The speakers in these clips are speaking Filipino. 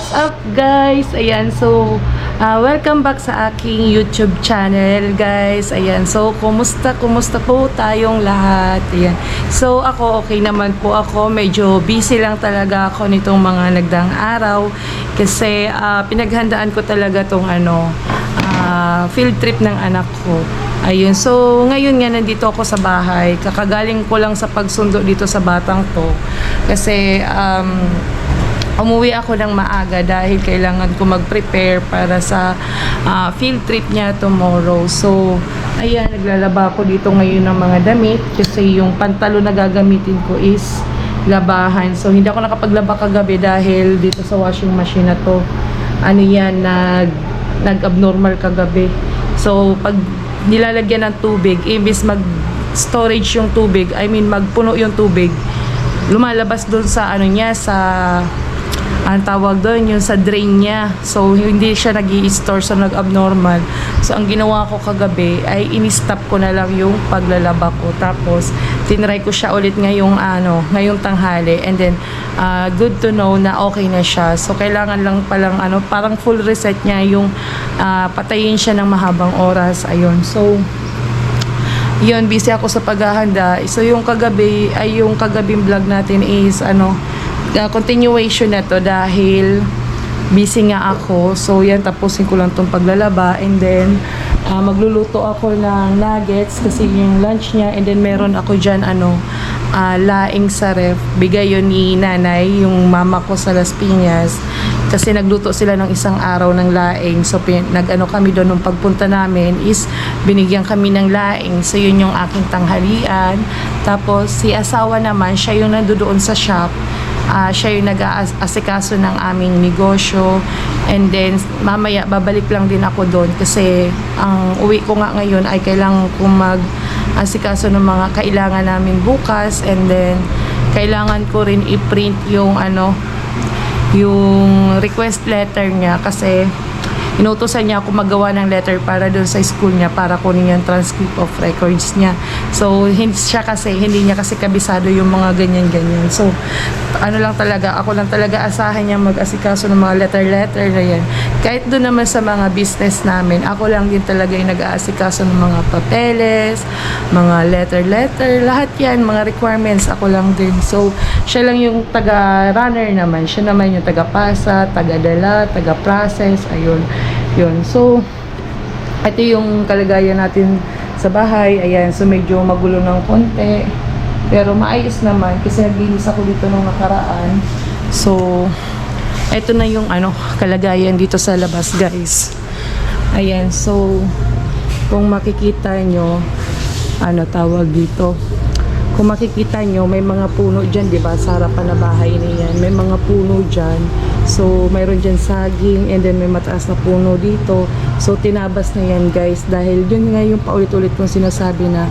What's up guys? Ayan, so welcome back sa aking YouTube channel guys. Ayan, so kumusta po tayong lahat? Ayan, so ako okay naman po ako. Medyo busy lang talaga ako nitong mga nagdaang araw kasi pinaghandaan ko talaga tong field trip ng anak ko. Ayun, so ngayon nga nandito ako sa bahay. Kakagaling ko lang sa pagsundo dito sa batang to kasi umuwi ako ng maaga dahil kailangan ko mag-prepare para sa field trip niya tomorrow. So, ayan, naglalaba ako dito ngayon ng mga damit kasi yung pantalo na gagamitin ko is labahan. So, hindi ako nakapaglaba kagabi dahil dito sa washing machine na to, nag-abnormal kagabi. So, pag nilalagyan ng tubig, imbis mag-storage yung tubig, magpuno yung tubig, lumalabas doon sa ang tawag doon, yung sa drain niya. So, hindi siya nag-i-store, so nag-abnormal. So, ang ginawa ko kagabi ay in-stop ko na lang yung paglalaba ko. Tapos, tinry ko siya ulit ngayong tanghali. And then, good to know na okay na siya. So, kailangan lang palang, parang full reset niya yung patayin siya ng mahabang oras. Ayun. So, yun, busy ako sa paghahanda. So, yung kagabing vlog natin is, continuation na to dahil busy nga ako. So yan, tapusin ko lang tong paglalaba and then magluluto ako ng nuggets kasi yung lunch niya, and then meron ako dyan laing sa ref. Bigay yun ni nanay, yung mama ko sa Las Piñas, kasi nagluto sila ng isang araw ng laing. So kami doon nung pagpunta namin is binigyan kami ng laing. So yun yung aking tanghalian. Tapos si asawa naman, siya yung nandoon sa shop. Siya yung nag-aasikaso ng aming negosyo, and then mamaya babalik lang din ako doon kasi ang uwi ko nga ngayon ay kailangan kong mag-asikaso ng mga kailangan namin bukas, and then kailangan ko rin i-print yung request letter niya kasi inutusan niya ako magawa ng letter para doon sa school niya para kunin yung transcript of records niya. So, hindi niya kasi kabisado yung mga ganyan-ganyan. So, ako lang talaga asahan niya mag-asikaso ng mga letter na yan. Kahit doon naman sa mga business namin, ako lang din talaga yung nag-aasikaso ng mga papeles, mga letter, lahat yan, mga requirements, ako lang din. So, siya lang yung taga-runner naman. Siya naman yung taga-pasa, taga-dala, taga-process, ayun. Yun. So, ito yung kalagayan natin sa bahay. Ayan. So, medyo magulo ng konti. Pero maayos naman kasi naglinis ako dito nung nakaraan. So, ito na yung kalagayan dito sa labas, guys. Ayan. So, kung makikita nyo, tawag dito. Kung makikita nyo, may mga puno dyan, diba? Sa harapan na bahay niyan. May mga puno dyan. So, mayroon dyan saging, and then may mataas na puno dito. So, tinabas na yan, guys. Dahil yun nga yung paulit-ulit kong sinasabi na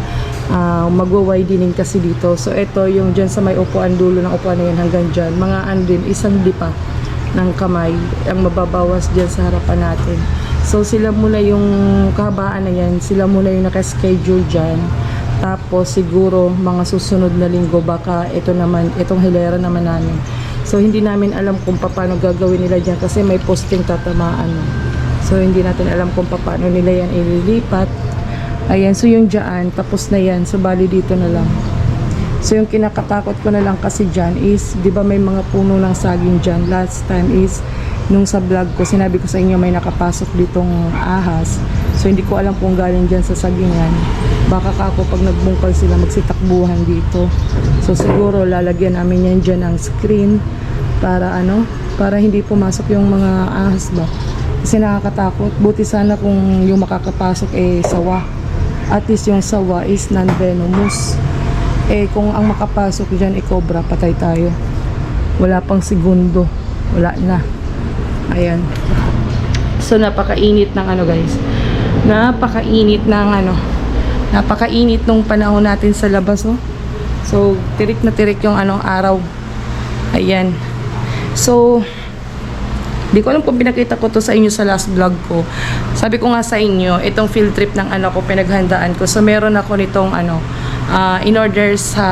magwa-widening kasi dito. So, ito yung dyan sa may upuan, dulo ng upuan na yan hanggang dyan. Mga isang lipa ng kamay ang mababawas dyan sa harapan natin. So, sila muna yung kahabaan na yan. Sila muna yung nakaschedule dyan. Tapos siguro mga susunod na linggo baka itong hilera naman namin. So hindi namin alam kung paano gagawin nila dyan kasi may posting tatamaan. So hindi natin alam kung paano nila yan ililipat. Ayan, so yung dyan, tapos na yan. So bali dito na lang. So yung kinakatakot ko na lang kasi dyan is, di ba may mga puno ng saging dyan. Last time is, nung sa vlog ko, sinabi ko sa inyo may nakapasok ditong ahas. So hindi ko alam kung galing dyan sa sagingan. Baka ako pag nagbungkal sila magsitakbuhan dito. So siguro lalagyan namin yan dyan ng screen para para hindi pumasok yung mga ahas ba. Kasi nakakatakot. Buti sana kung yung makakapasok sawa. At least yung sawa is non-venomous. Kung ang makapasok dyan cobra, patay tayo. Wala pang segundo. Wala na. Ayan. So napakainit ng guys. Napakainit nung panahon natin sa labas, oh. So, tirik na tirik yung araw. Ayan. So, di ko alam kung pinakita ko to sa inyo sa last vlog ko. Sabi ko nga sa inyo, itong field trip ng anak ko, pinaghandaan ko. So, meron ako nitong in order sa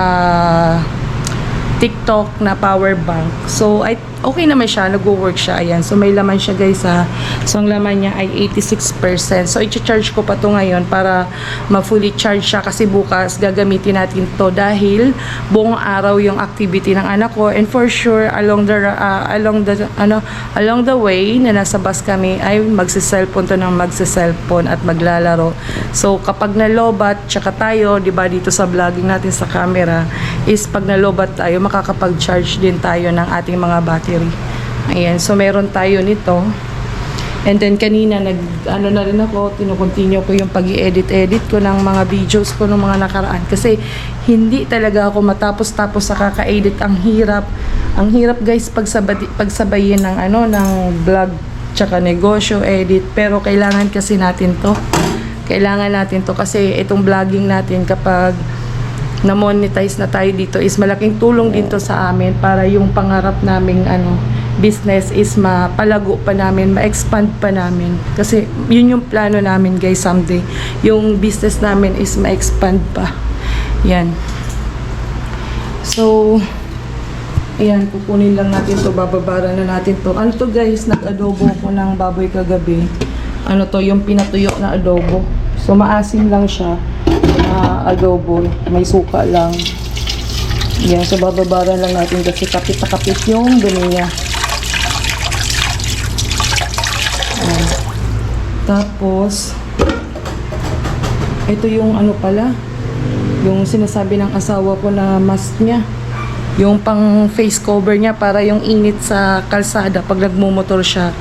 TikTok na power bank. So, I okay naman siya, nagwo-work siya. Ayan. So, may laman siya guys ha. So, ang laman niya ay 86%. So, i-charge ko pa to ngayon para ma-fully charge siya kasi bukas gagamitin natin to dahil buong araw yung activity ng anak ko. And for sure, along the way na nasa bus kami ay magse-cellphone to ng magse-cellphone at maglalaro. So, kapag nalobat, tsaka tayo, di ba, dito sa vlogging natin sa camera, is pag nalobat tayo, makakapag-charge din tayo ng ating mga battery. Ayan, so meron tayo nito. And then kanina na rin ako, tinukontinue ko yung pag-i-edit ko ng mga videos ko ng mga nakaraan kasi hindi talaga ako matapos-tapos sa kaka-edit. Ang hirap guys pagsabayin ng ng vlog tsaka negosyo, edit, pero kailangan kasi natin to. Kailangan natin to kasi itong vlogging natin kapag na-monetize na tayo dito is malaking tulong din to sa amin para yung pangarap naming business is mapalago pa namin, ma-expand pa namin. Kasi yun yung plano namin guys someday. Yung business namin is ma-expand pa. Yan. So, ayan, kukunin lang natin to, bababara na natin to. Ano to guys, nag-adobo ko ng baboy kagabi. Ano to, yung pinatuyo na adobo. So, maasim lang siya. Adobo, may suka lang. Yan, so bababara lang natin kasi kapit na kapit yung dumi niya. Tapos, ito yung pala, yung sinasabi ng asawa ko na mask niya. Yung pang face cover niya para yung init sa kalsada pag nagmumotor siya.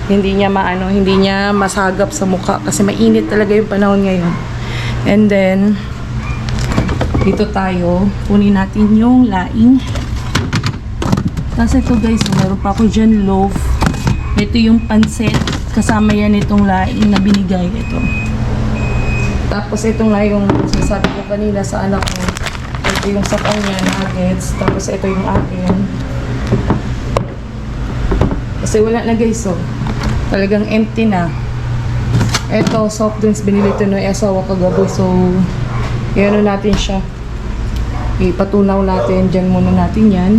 Hindi niya masagap sa mukha kasi mainit talaga yung panahon ngayon. And then, dito tayo, kunin natin yung laing. Kasi ito guys, meron pa ako dyan loaf. Ito yung pansit. Kasama yan itong laing na binigay. Ito. Tapos ito nga yung sinasabi ko kanina sa anak ko. Ito yung sa kanya, nuggets. Tapos ito yung akin. Kasi wala na guys, so. Talagang empty na. Ito, soft drinks, binili ito ng asawa kagabi. So, i-ano natin siya. Ipatunaw natin. Diyan muna natin yan.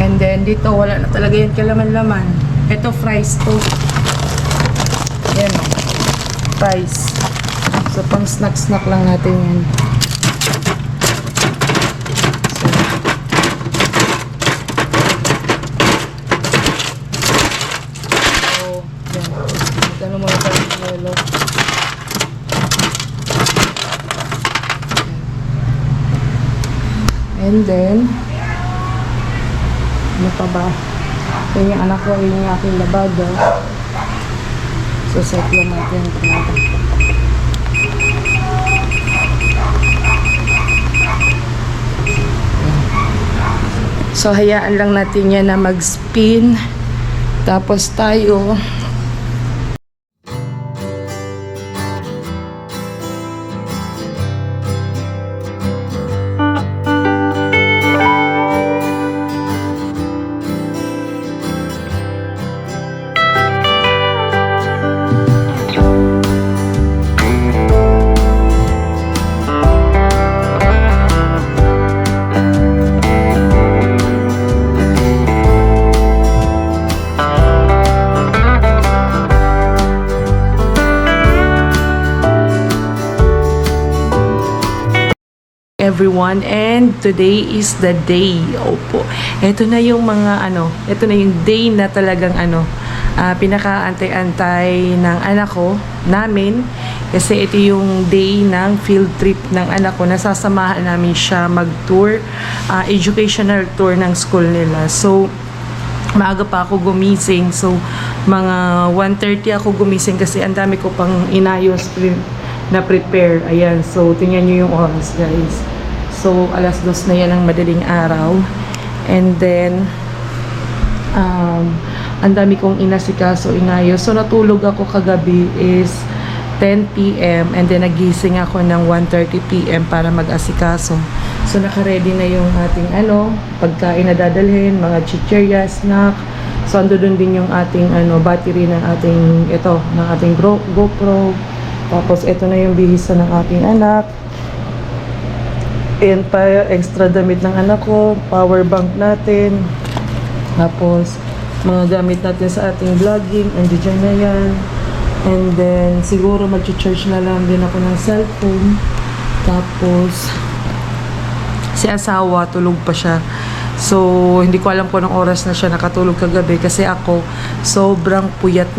And then, dito, wala na talaga yan kalaman-laman. Ito, fries to. Yan. Fries. So, pang snack-snack lang natin yan. And then, ano pa ba? So, yung anak ko, yung aking labada. So, set lang natin. So, hayaan lang natin yan na mag-spin. Tapos tayo, everyone, and today is the day. Opo. Ito na yung mga ito na yung day na talagang pinakaantay-antay ng anak ko namin kasi ito yung day ng field trip ng anak ko. Nasasamahan namin siya mag-tour, educational tour ng school nila. So, maaga pa ako gumising. So, mga 1:30 ako gumising kasi ang dami ko pang inayos na prepare. Ayan. So, tingnan nyo yung oras, guys. So, 2:00 na yan ng madaling araw. And then, ang dami kong inasikaso, inayos. So, natulog ako kagabi is 10 p.m. And then, nagising ako ng 1:30 p.m. para mag-asikaso. So, naka-ready na yung ating pagkain na dadalhin, mga chichirya, snack. So, ando dun din yung ating battery ng ating GoPro. Tapos, ito na yung bihisa ng aking anak. And pa extra damit ng anak ko, power bank natin. Tapos, mga gamit natin sa ating vlogging, andiyan na yan. And then, siguro mag-charge na lang din ako ng cellphone. Tapos, si asawa, tulog pa siya. So, hindi ko alam kung anong oras na siya nakatulog kagabi kasi ako, sobrang puyat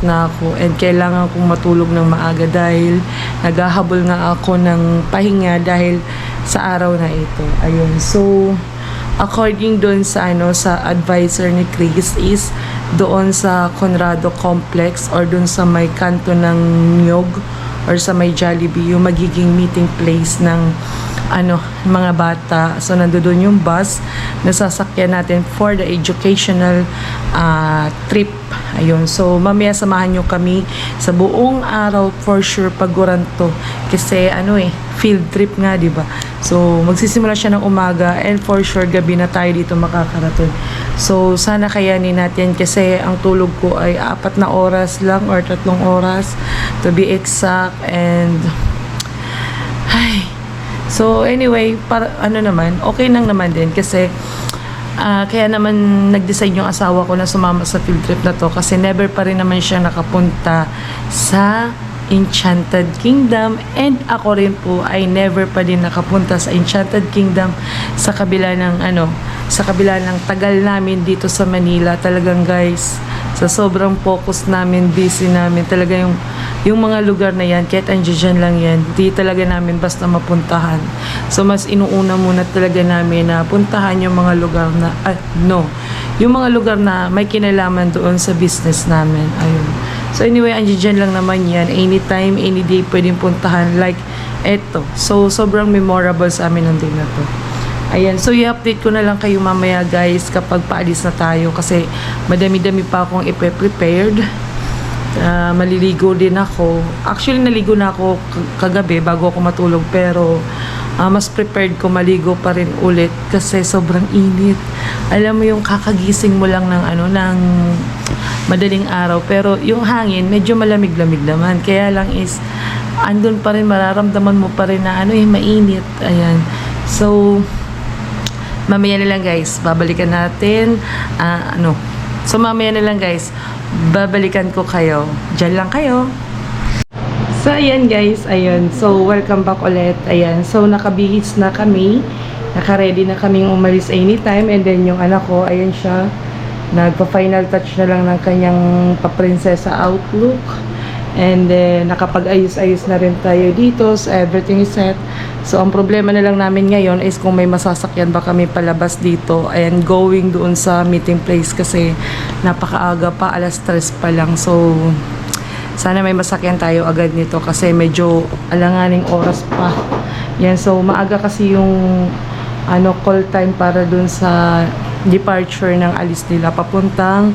na ako and kailangan kong matulog ng maaga dahil naghahabol nga ako ng pahinga dahil sa araw na ito. Ayun. So, according doon sa sa advisor ni Chris is doon sa Conrado Complex or doon sa may kanto ng Nyog or sa may Jollibee yung magiging meeting place ng mga bata. So, nandoon yung bus na sasakyan natin for the educational trip. Ayun. So, mamaya samahan nyo kami sa buong araw for sure paguranto. Kasi, field trip nga, di ba? So, magsisimula siya ng umaga and for sure gabi na tayo dito makakarating. So, sana kayanin natin kasi ang tulog ko ay 4 na oras lang or 3 oras to be exact and so anyway, okay nang naman din kasi kaya naman nag-decide yung asawa ko na sumama sa field trip na to kasi never pa rin naman siya nakapunta sa Enchanted Kingdom and ako rin po ay never pa din nakapunta sa Enchanted Kingdom sa kabila ng tagal namin dito sa Manila. Talagang guys, sa sobrang focus namin, busy namin, talaga yung mga lugar na yan, kahit andyan lang yan, di talaga namin basta mapuntahan. So, mas inuuna muna talaga namin na puntahan yung mga lugar na, yung mga lugar na may kinalaman doon sa business namin. Ayun. So, anyway, andyan lang naman yan. Anytime, any day, pwedeng puntahan. Like, eto. So, sobrang memorable sa amin ng day na to. Ayan, so i-update ko na lang kayo mamaya guys kapag paalis na tayo kasi madami-dami pa akong ipe-prepared. Maliligo din ako. Actually, naligo na ako kagabi bago ako matulog pero mas prepared ko maligo pa rin ulit kasi sobrang init. Alam mo yung kakagising mo lang ng madaling araw pero yung hangin medyo malamig-lamig naman. Kaya lang is andun pa rin, mararamdaman mo pa rin na mainit. Ayan. So, mamaya na lang guys, babalikan natin So mamaya na lang guys, babalikan ko kayo. Diyan lang kayo. So ayan guys, ayan. So welcome back ulit. Ayan. So nakabihis na kami. Naka-ready na kaming umalis anytime and then yung anak ko, ayan siya. Nagpa-final touch na lang ng kanyang pa-prinsesa outlook. And then, nakapag-ayos-ayos na rin tayo dito. So, everything is set. So, ang problema na lang namin ngayon is kung may masasakyan ba kami palabas dito and going doon sa meeting place kasi napakaaga pa, 3:00 pa lang. So, sana may masakyan tayo agad nito kasi medyo alanganing oras pa. Yan, so maaga kasi yung call time para doon sa departure ng alis nila papuntang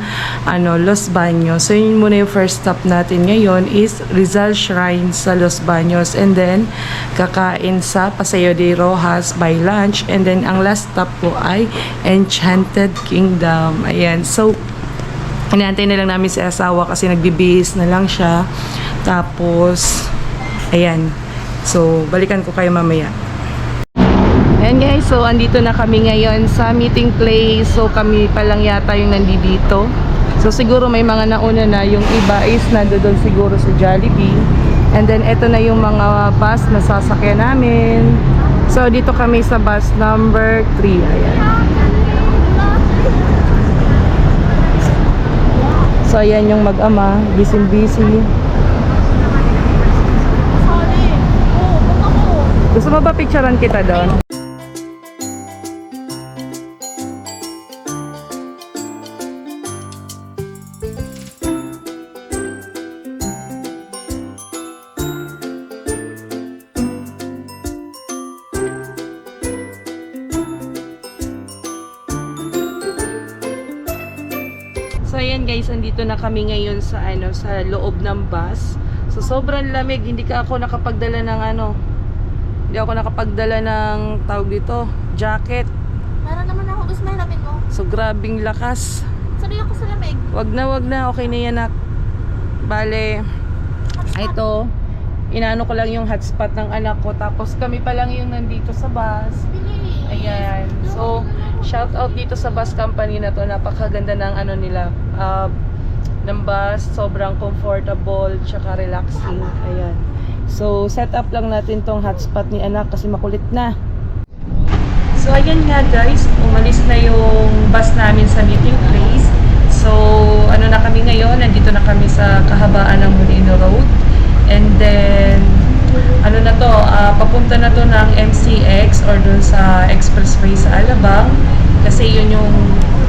Los Baños. So yun muna yung first stop natin ngayon is Rizal Shrine sa Los Baños and then kakain sa Paseo de Rojas by lunch and then ang last stop po ay Enchanted Kingdom. Ayan, so inaantay na lang namin si asawa kasi nagbibihis na lang siya. Tapos ayan, so balikan ko kayo mamaya. Ayan guys, so andito na kami ngayon sa meeting place. So kami pa lang yata yung nandito. So siguro may mga nauna na, yung iba is nandoon siguro sa Jollibee. And then eto na yung mga bus na sasakyan namin. So dito kami sa bus number 3. Ayan. So ayan yung mag-ama, busy. Gusto mo ba picturean kita doon? So ayan guys, andito na kami ngayon sa sa loob ng bus. So sobrang lamig, hindi ako nakapagdala ng tawag dito, jacket. Meron naman ako, gusto mo hanapin mo? So grabing lakas. Sorry ako sa lamig. Wag na, okay na yan nak. Bale, ito, inaano ko lang yung hotspot ng anak ko, tapos kami pa lang yung nandito sa bus. Bili. Ayan. So, shout out dito sa bus company na to. Napakaganda ng ano nila. Ng bus. Sobrang comfortable. Tsaka relaxing. Ayan. So, set up lang natin tong hotspot ni anak kasi makulit na. So, ayan nga guys. Umalis na yung bus namin sa meeting place. So, ano na kami ngayon? Nandito na kami sa kahabaan ng Molino Road. And then, ano na to, papunta na to ng MCX or dun sa expressway sa Alabang. Kasi yun yung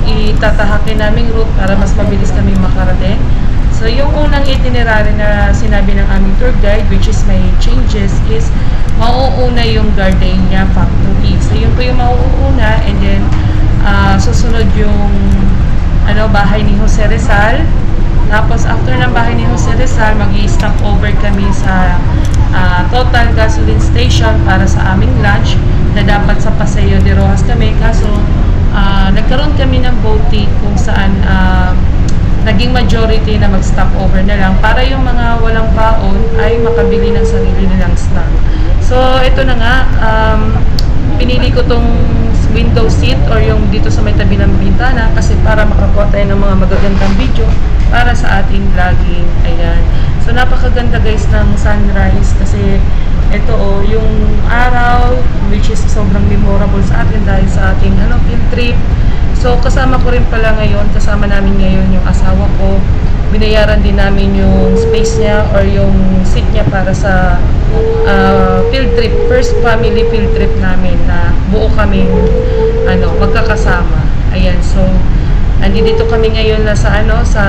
itatahakin naming route para mas mabilis kami makarating. So, yung unang itinerary na sinabi ng aming tour guide, which is may changes, is mauuna yung Gardenia Factory. So, yun po yung mauuna. And then, susunod yung bahay ni Jose Rizal. Tapos, after ng bahay ni Jose Rizal, mag-i-stop over kami sa Total Gasoline Station para sa aming lunch na dapat sa Paseo de Rojas kami. Kaso, nagkaroon kami ng voting kung saan naging majority na mag-stop over na lang para yung mga walang baon ay makabili ng sarili nilang snack. So, ito na nga, pinili ko tong window seat or yung dito sa may tabi ng bintana kasi para makakuha tayo ng mga magagandang video para sa ating vlogging. Ayan. So, napakaganda guys ng sunrise kasi ito yung araw which is sobrang memorable sa atin dahil sa ating field trip. So, kasama ko rin pala ngayon, kasama namin ngayon yung asawa ko. Binayaran din namin yung space niya or yung seat niya para sa field trip, first family field trip namin na buo kaming magkakasama. Ayan, so andito kami ngayon na sa sa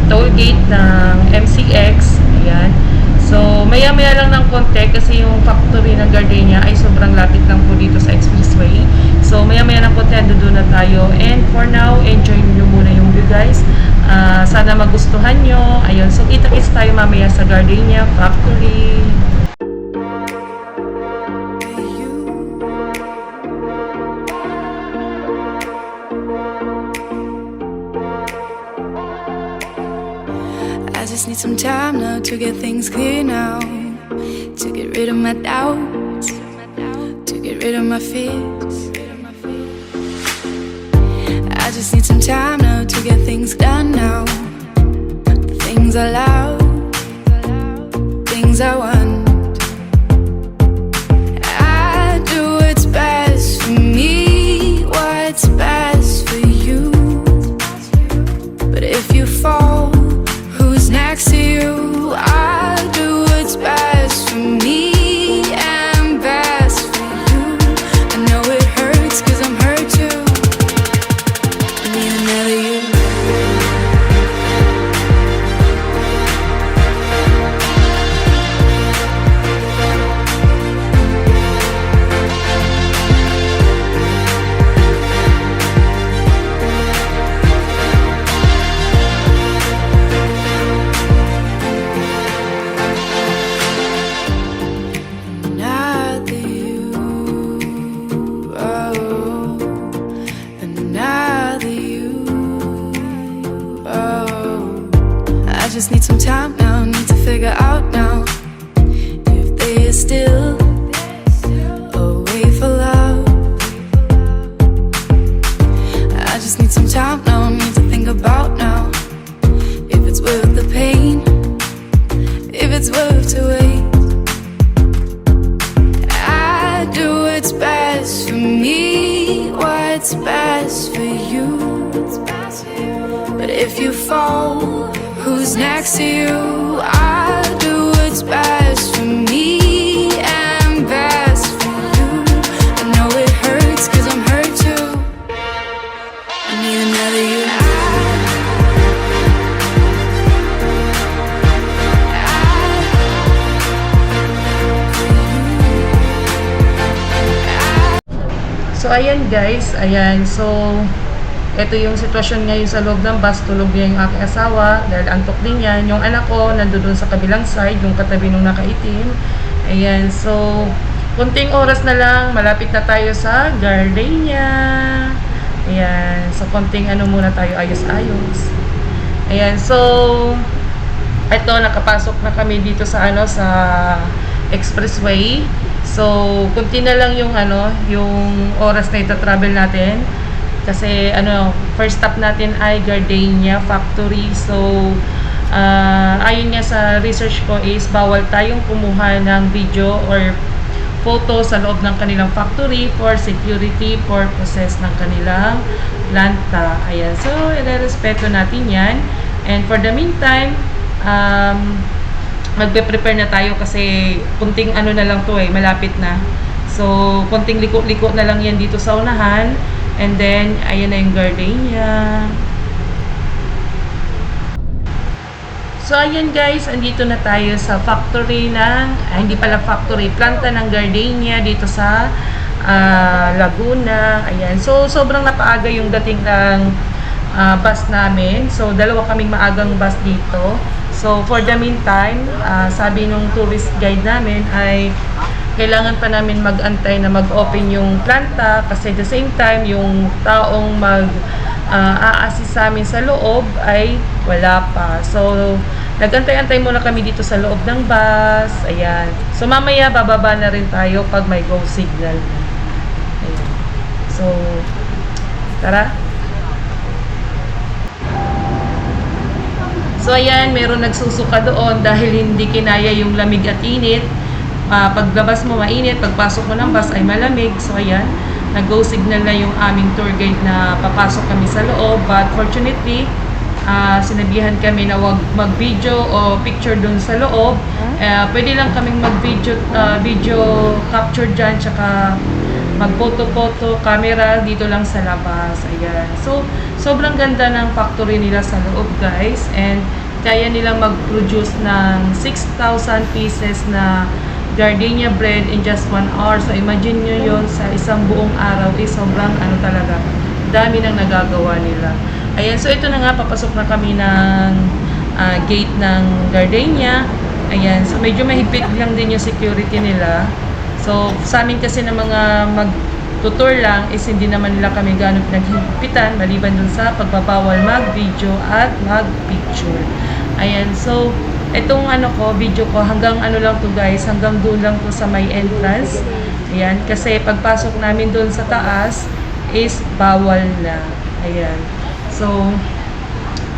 toll gate ng MCX. Ayan. So, maya-maya lang ng konti kasi yung factory ng Gardenia ay sobrang lapit lang po dito sa expressway. So, maya-maya ng konti doon na tayo. And for now, enjoy nyo muna yung view guys. Sana magustuhan nyo. Ayun, so kita-kits tayo mamaya sa Gardenia Factory. I just need some time now to get things clear now, to get rid of my doubts, to get rid of my fears. I just need some time now to get things done now, the things I love, things I want. I do what's best for me, what's best for you. But if you fall, next to you, I'll do what's best for me and best for you. I know it hurts cause I'm hurt too. I need another you. I just need some time now, need to figure out now if they are still away for love. I just need some time now, need to think about now if it's worth the pain, if it's worth to wait. I do what's best for me, what's best for you. But if you fall, who's next to you? I'll do what's best for me and best for you. I know it hurts cause I'm hurt too. I need another you. So, ayan guys. Ayan. So, ito yung sitwasyon ngayon sa loob ng bus. Tulog niya yung aking asawa dahil antok din yan. Yung anak ko nandun sa kabilang side, yung katabi nung nakaitim. Ayan, so kunting oras na lang, malapit na tayo sa Gardenia. Ayan, so konting muna tayo, ayos-ayos. Ayan, so ito nakapasok na kami dito sa sa expressway. So, kunti na lang yung yung oras na ita-travel natin. Kasi first stop natin ay Gardenia Factory. So, ayon nga sa research ko is bawal tayong kumuha ng video or photo sa loob ng kanilang factory for security purposes ng kanilang planta. Ayan. So, i-respeto natin yan. And for the meantime, magpe-prepare na tayo kasi kunting na lang to malapit na. So, kunting liko-liko na lang yan dito sa unahan. And then, ayan na yung Gardenia. So, ayan guys, andito na tayo sa factory hindi pala factory, planta ng Gardenia dito sa Laguna. Ayan. So, sobrang napaaga yung dating ng bus namin. So, dalawa kaming maagang bus dito. So, for the meantime, sabi nung tourist guide namin ay kailangan pa namin mag-antay na mag-open yung planta kasi the same time, yung taong mag-a-assist sa amin sa loob ay wala pa. So, nag-antay-antay muna kami dito sa loob ng bus. Ayan. So, mamaya bababa na rin tayo pag may go signal. Ayan. So, tara. So, ayan, meron nagsusuka doon dahil hindi kinaya yung lamig at init. Paglabas mo mainit, pagpasok mo ng bus ay malamig. So, ayan, nag-go signal na yung aming tour guide na papasok kami sa loob. But fortunately, sinabihan kami na wag mag-video o picture dun sa loob. Pwede lang kaming mag-video video capture dyan, tsaka mag-photo-photo camera dito lang sa labas. Ayan. So, sobrang ganda ng factory nila sa loob, guys. And kaya nilang mag-produce ng 6,000 pieces na Gardenia bread in just 1 hour. So, imagine nyo yun sa isang buong araw. Sobrang talaga. Dami nang nagagawa nila. Ayan. So, ito na nga. Papasok na kami ng gate ng Gardenia. Ayan. So, medyo mahigpit lang din yung security nila. So, sa amin kasi na mga mag-tutor lang is hindi naman nila kami gano'n pinaghigpitan maliban dun sa pagbabawal mag-video at mag-picture. Ayan. So, itong video ko, hanggang lang to guys, hanggang doon lang to sa may entrance. Ayan, kasi pagpasok namin doon sa taas is bawal na. Ayan. So,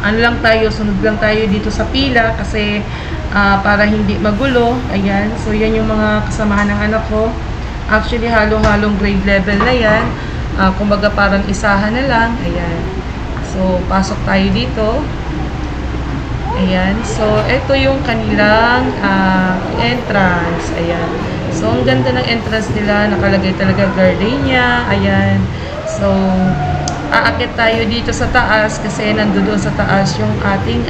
lang tayo, sunod lang tayo dito sa pila kasi para hindi magulo. Ayan, so yan yung mga kasamahan ng anak ko. Actually, halong-halong grade level na yan. Kumbaga parang isahan na lang. Ayan. So, pasok tayo dito. Ayan. So, ito yung kanilang entrance. Ayan. So, ang ganda ng entrance nila. Nakalagay talaga Gardenia. Ayan. So, aakit tayo dito sa taas kasi nandoon sa taas yung ating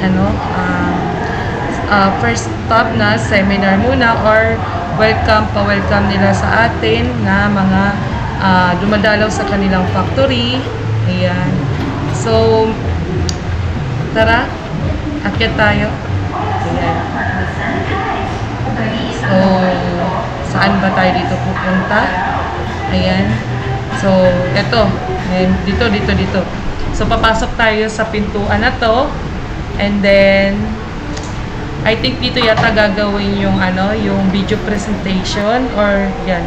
first stop na seminar muna or pa-welcome nila sa atin na mga dumadalaw sa kanilang factory. Ayan. So, tara. Akyat tayo. Ayan. So, saan ba tayo dito pupunta? Ayan. So, eto. Dito. So, papasok tayo sa pintuan na to. And then, I think dito yata gagawin yung yung video presentation or yan.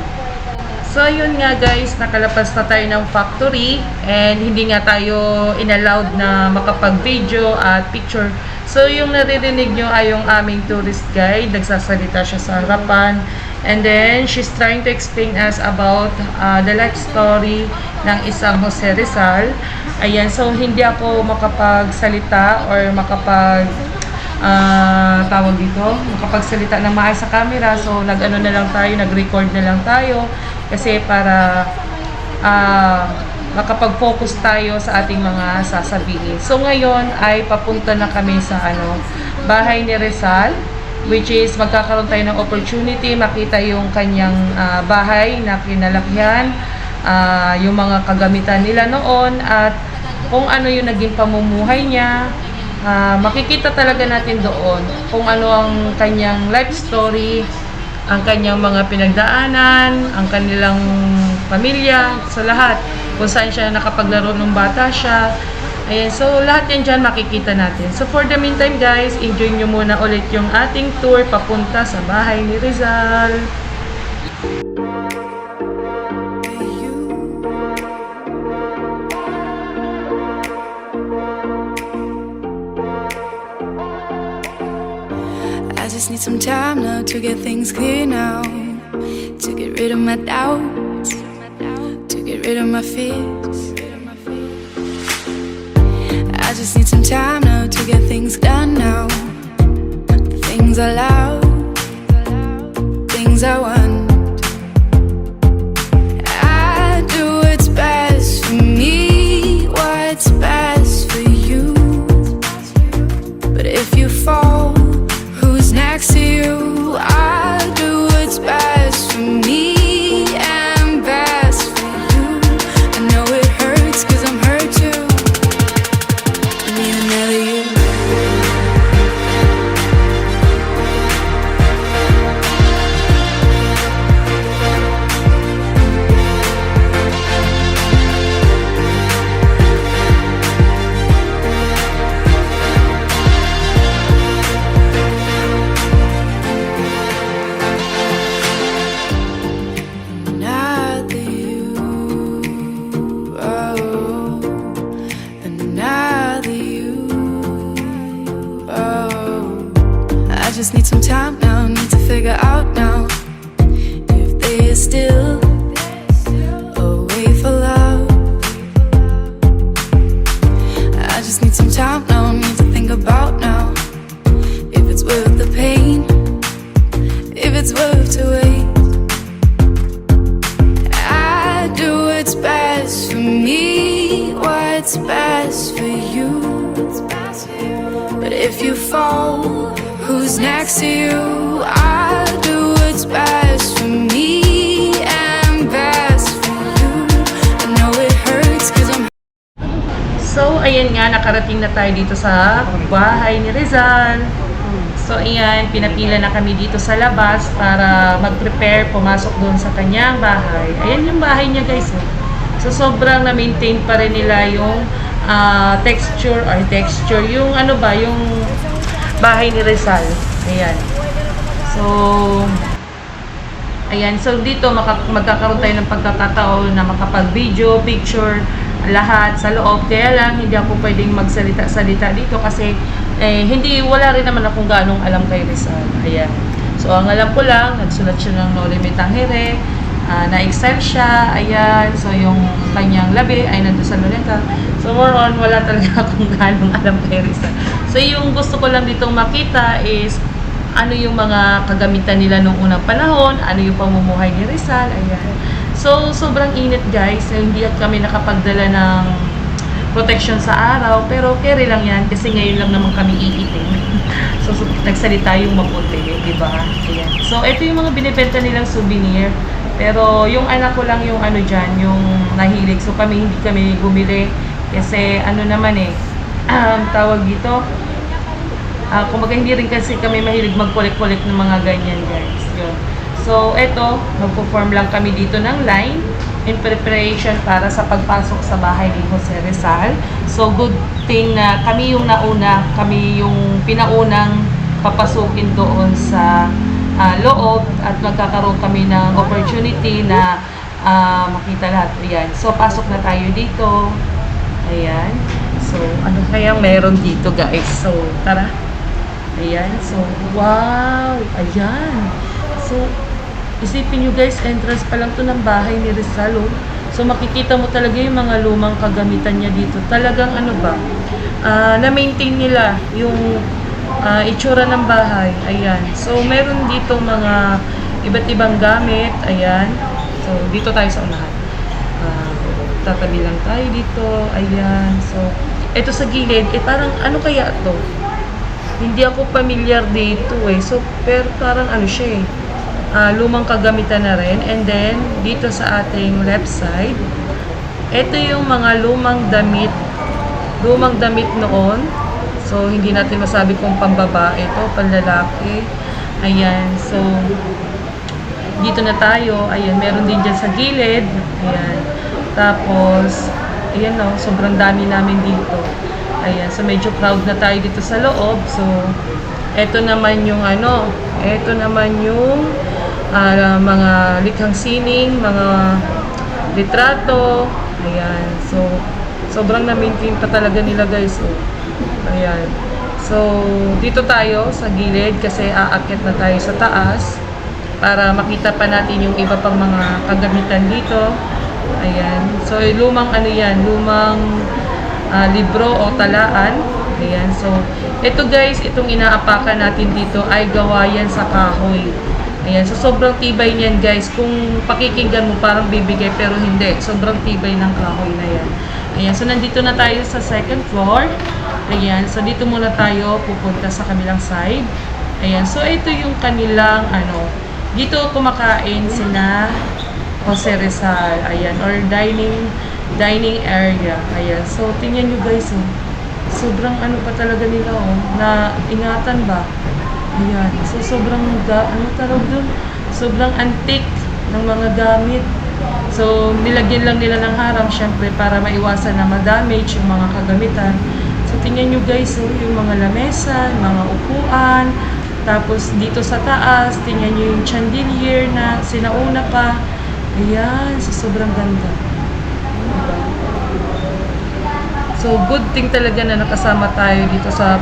So, yun nga guys, nakalapas na tayo ng factory and hindi nga tayo inallowed na makapag-video at picture. So, yung naririnig nyo ay yung aming tourist guide. Nagsasalita siya sa harapan. And then, she's trying to explain us about the life story ng isang Jose Rizal. Ayan, so hindi ako makapagsalita or makapagsalita ng maayos sa camera. So, nag-record na lang tayo. Kasi para makapag-focus tayo sa ating mga sasabihin. So ngayon ay papunta na kami sa bahay ni Rizal, which is magkakaroon tayo ng opportunity makita yung kanyang bahay na kinalakihan, yung mga kagamitan nila noon at kung ano yung naging pamumuhay niya. Makikita talaga natin doon kung ano ang kanyang life story, ang kanyang mga pinagdaanan, ang kanilang pamilya, sa lahat. Kung saan siya nakapaglaro nung bata siya. Ayan, so lahat yan dyan makikita natin. So for the meantime guys, enjoy nyo muna ulit yung ating tour papunta sa bahay ni Rizal. I just need some time now to get things clear now, to get rid of my doubts, to get rid of my fears. I just need some time now to get things done now, the things I love, things I want. I do what's best for me, what's best for you. But if you fall, who's next to you? I do what's best for me and best for you. I know it hurts 'cause I'm hurt too, and you never you. Another you, oh, another you, oh. I just need some time now, need to figure out now if they are still a way for love. I just need some time now, need to think about now if it's worth the pain, if it's worth to wait. I do what's best for me, what's best for you. But if you fall, who's next to you? I do what's best for me and best for you. I know it hurts 'cause I'm. So, ayan nga, nakarating na tayo dito sa bahay ni Rizal. So, ayan, pinapila na kami dito sa labas para mag-prepare, pumasok doon sa kanyang bahay. Ayan yung bahay niya, guys. Oh. So, sobrang na-maintain pa rin nila yung texture, yung ano ba, yung bahay ni Rizal. Ayan. So, ayan. So, dito magkakaroon tayo ng pagkakataon na makapag-video, picture, lahat sa loob. Kaya lang, hindi ako pwedeng magsalita-salita dito kasi wala rin naman akong ganong alam kay Rizal. Ayan. So, ang alam ko lang, nagsulat siya ng No Limit Tangere, na-excel siya, ayan. So, yung kanyang labi ay nandun sa luneta. So, more on, wala talaga akong ganong alam kay Rizal. So, yung gusto ko lang ditong makita is ano yung mga kagamitan nila nung unang panahon, ano yung pamumuhay ni Rizal, ayan. So, sobrang init guys, hindi kami nakapagdala ng protection sa araw, pero carry lang yan kasi ngayon lang naman kami iitin. So, nagsalita yung mabuti, di ba? Ayan. So, ito yung mga binibenta nilang souvenir, pero yung anak ko lang yung ano dyan, yung nahilig. So, hindi kami bumili kasi ano naman tawag dito, kumbaga hindi rin kasi kami mahilig mag-collect-collect ng mga ganyan guys. Yun. So, eto, magpo-form lang kami dito ng line in preparation para sa pagpasok sa bahay ni Jose Rizal. So, good thing na kami yung nauna, kami yung pinaunang papasukin doon sa loob at magkakaroon kami ng opportunity na makita lahat. Ayan. So, pasok na tayo dito. Ayan. So, ano kayang meron dito guys? So, tara. Ayan. So, wow! Ayan. So, isipin nyo guys, entrance pa lang to ng bahay ni Rizal. Oh. So, makikita mo talaga yung mga lumang kagamitan niya dito. Talagang ano ba, na-maintain nila yung itsura ng bahay. Ayan. So, meron dito mga iba't ibang gamit. Ayan. So, dito tayo sa unahan. Tatabi lang tayo dito. Ayan. So, ito sa gilid, parang ano kaya to? Hindi ako familiar dito So, pero parang ano siya lumang kagamitan na rin. And then, dito sa ating left side, ito yung mga lumang damit noon. So, hindi natin masabi kung pambabae ito, panlalaki. Ayan. So, dito na tayo. Ayan, meron din dyan sa gilid. Ayan. Tapos, ayan na, sobrang dami namin dito. Ayan, so medyo crowd na tayo dito sa loob. So, eto naman yung mga likhang sining, mga litrato. Ayan, so sobrang na-maintain pa talaga nila guys. Oh. Ayan. So, dito tayo sa gilid kasi aakyat na tayo sa taas para makita pa natin yung iba pang mga kagamitan dito. Ayan. So, lumang libro o talaan. Ayan. So, ito guys, itong inaapakan natin dito ay gawa yan sa kahoy. Ayan. So, sobrang tibay niyan guys. Kung pakikinggan mo, parang bibigay pero hindi. Sobrang tibay ng kahoy na yan. Ayan. So, nandito na tayo sa second floor. Ayan. So, dito muna tayo pupunta sa kabilang side. Ayan. So, ito yung kanilang dito kumakain sina Jose Rizal. Ayan. Or dining area. Ayan. So, tingnan nyo guys. Sobrang pa talaga nila na ingatan ba? Ayan. So, sobrang sobrang antique ng mga gamit. So, nilagyan lang nila ng harang syempre para maiwasan na ma-damage yung mga kagamitan. So, tingnan nyo guys, yung mga lamesa, mga upuan, tapos dito sa taas, tingnan nyo yung chandelier na sinauna pa. Ayan, so sobrang ganda. Diba? So, good thing talaga na nakasama tayo dito sa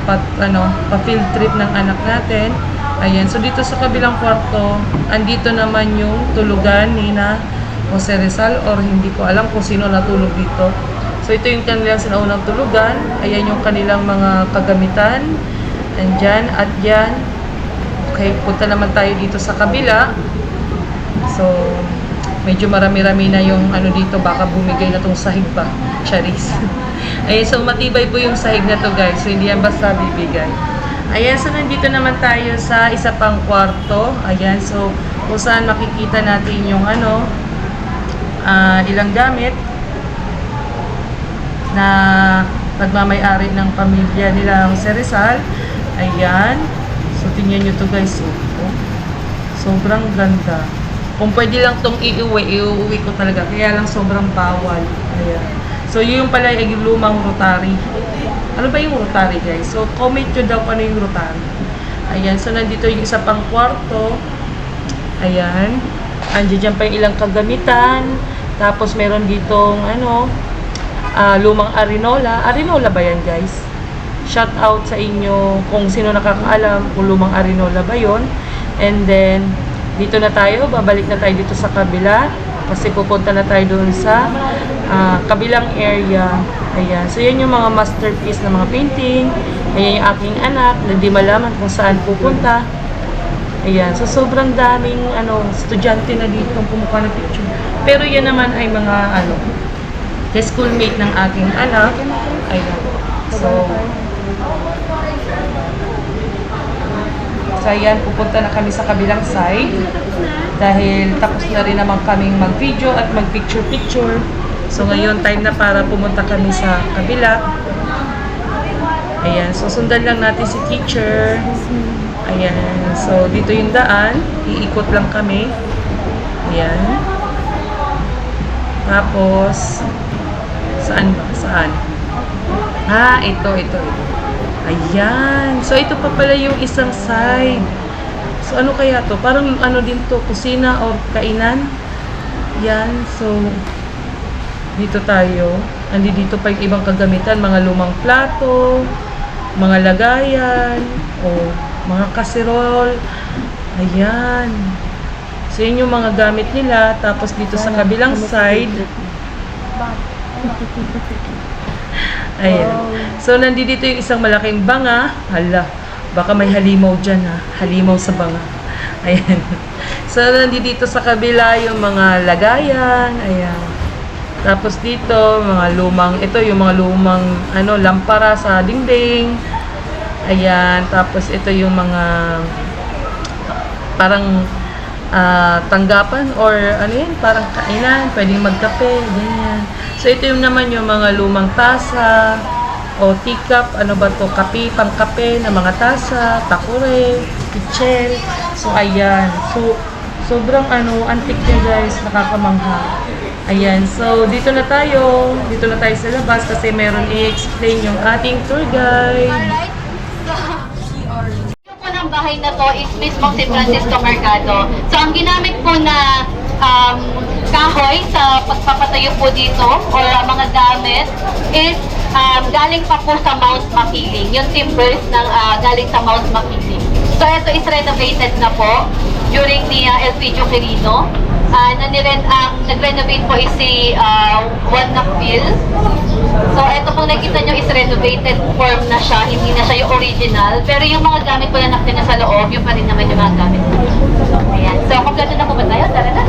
pa-field trip ng anak natin. Ayan, so dito sa kabilang kwarto, andito naman yung tulugan ni Jose Rizal or hindi ko alam kung sino natulog dito. So, ito yung kanilang sinaunang tulugan. Ayan yung kanilang mga kagamitan. Andyan at yan. Okay, punta naman tayo dito sa kabila. So, medyo marami-rami na yung dito. Baka bumigay na tong sahig pa. Charis. Ayan, so matibay po yung sahig na to guys. So, hindi yan basta bibigay. Ayan, so nandito naman tayo sa isa pang kwarto. Ayan, so kung saan makikita natin yung ilang gamit na nagmamay-ari ng pamilya nila Jose Rizal. Ayan. So, tingnan nyo to guys. Sobrang ganda. Kung pwede lang tong iuwi ko talaga. Kaya lang sobrang bawal. Ayan. So, yun pala yung lumang rotary. Ano ba yung rotary guys? So, comment nyo daw ano yung rotary. Ayan. So, nandito yung isa pang kwarto. Ayan. Andiyan pa yung ilang kagamitan. Tapos, meron ditong lumang Arinola. Arinola ba yan guys? Shout out sa inyo kung sino nakakaalam kung lumang Arinola ba yun. And then, dito na tayo. Babalik na tayo dito sa kabila. Kasi pupunta na tayo doon sa kabilang area. Ayan. So, yan yung mga masterpiece na mga painting. Ayan yung aking anak na di malaman kung saan pupunta. Ayan. So, sobrang daming estudyante na dito kumukuha ng picture. Pero yan naman ay mga schoolmate ng aking anak. Ayan. So, ayan, pupunta na kami sa kabilang side. Dahil tapos na rin naman kaming mag-video at mag-picture-picture. So, ngayon, time na para pumunta kami sa kabila. Ayan. So, sundan lang natin si teacher. Ayan. So, dito yung daan. Iikot lang kami. Ayan. Tapos, saan ba? Saan? Ito. Ayan. So, ito pa pala yung isang side. So, ano kaya to? Parang din to, kusina or kainan. Yan. So, dito tayo. Dito pa yung ibang kagamitan. Mga lumang plato, mga lagayan, o mga kaserol. Ayan. So, yun yung mga gamit nila. Tapos, dito sa kabilang side, ayan. So, nandito yung isang malaking banga. Hala, baka may halimaw dyan Halimaw sa banga. Ayan. So, nandito sa kabila yung mga lagayan. Ayan. Tapos dito, ito yung mga lumang lampara sa dingding. Ayan. Tapos ito yung mga parang tanggapan or parang kainan. Pwedeng magkape. Ganyan. So, ito yung naman yung mga lumang tasa o teacup, kape, pangkape na mga tasa, takure, kitchen. So, ayan. So, sobrang antique niya guys, nakakamangha. Ayan, so dito na tayo. Dito na tayo sa labas kasi meron i-explain yung ating tour guide. Alright. Yung po ng bahay na to is mismo si Francisco Mercado. So, ang ginamit po na kahoy sa pagpapatayo po dito or mga gamit is galing pa po sa Mount Makiling. Yung timbers ng galing sa Mount Makiling. So, ito is renovated na po during ni Elpidio Quirino. Nag-renovate po is si Juan Nakpil. So, ito pong nakita nyo is renovated form na siya, hindi na siya yung original. Pero yung mga gamit po na nakita sa loob, yung pa rin naman yung mga gamit. Ayan. So, kompleto na po ba tayo? Tara na.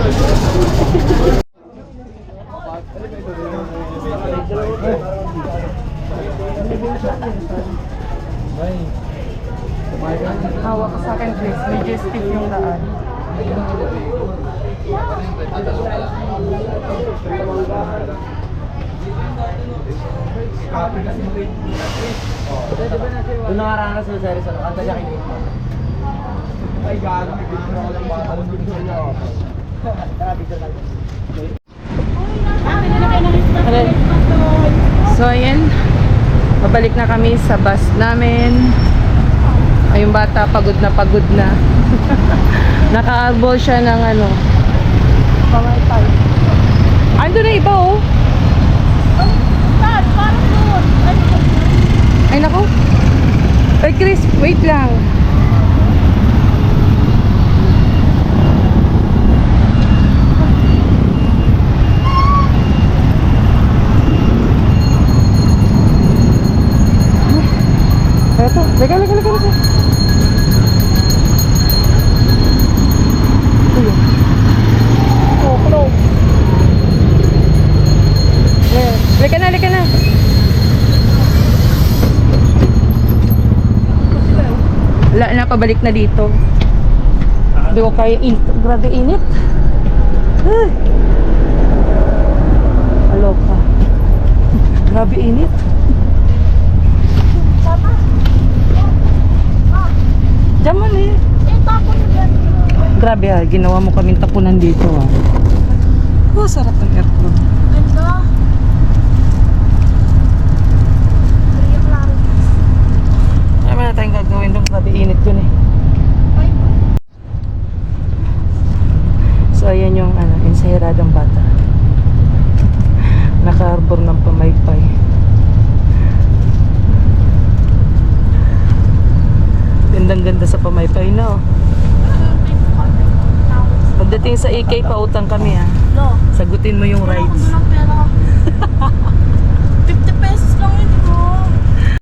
Hawak ka sa akin, please. Medyo stiff yung daan. Doon nakaranas sa series, ano? Kanta siya kinig mo. Ay, gaano. Bibigyan ako ng bata. Bibigyan niya ako. Tara, picture tayo. So, ayan. Pabalik na kami sa bus namin. Ay, yung bata, pagod na. Naka-arbol siya ng ano. Pangaypay. Ando na iba, oh. Ay, naku. Ay, Chris, wait lang. Eto, leka. Oh, close. Leka na. Wala na, pabalik na dito. Hindi ko kaya grabe init. Ay. Aloka. Grabe init. Diyan mo eh. Grabe ginawa mo kaming tapunan dito Oh, sarap ng aircon. Ganda. Ay, wala tayong gagawin doon. Grabe init yun So, ayan yung ensaheradang bata. Naka-arbor ng pamaypay. Gandang-ganda sa pamaypay na Pagdating sa EK, pautang kami No. Sagutin mo yung Wala rides. akong pera.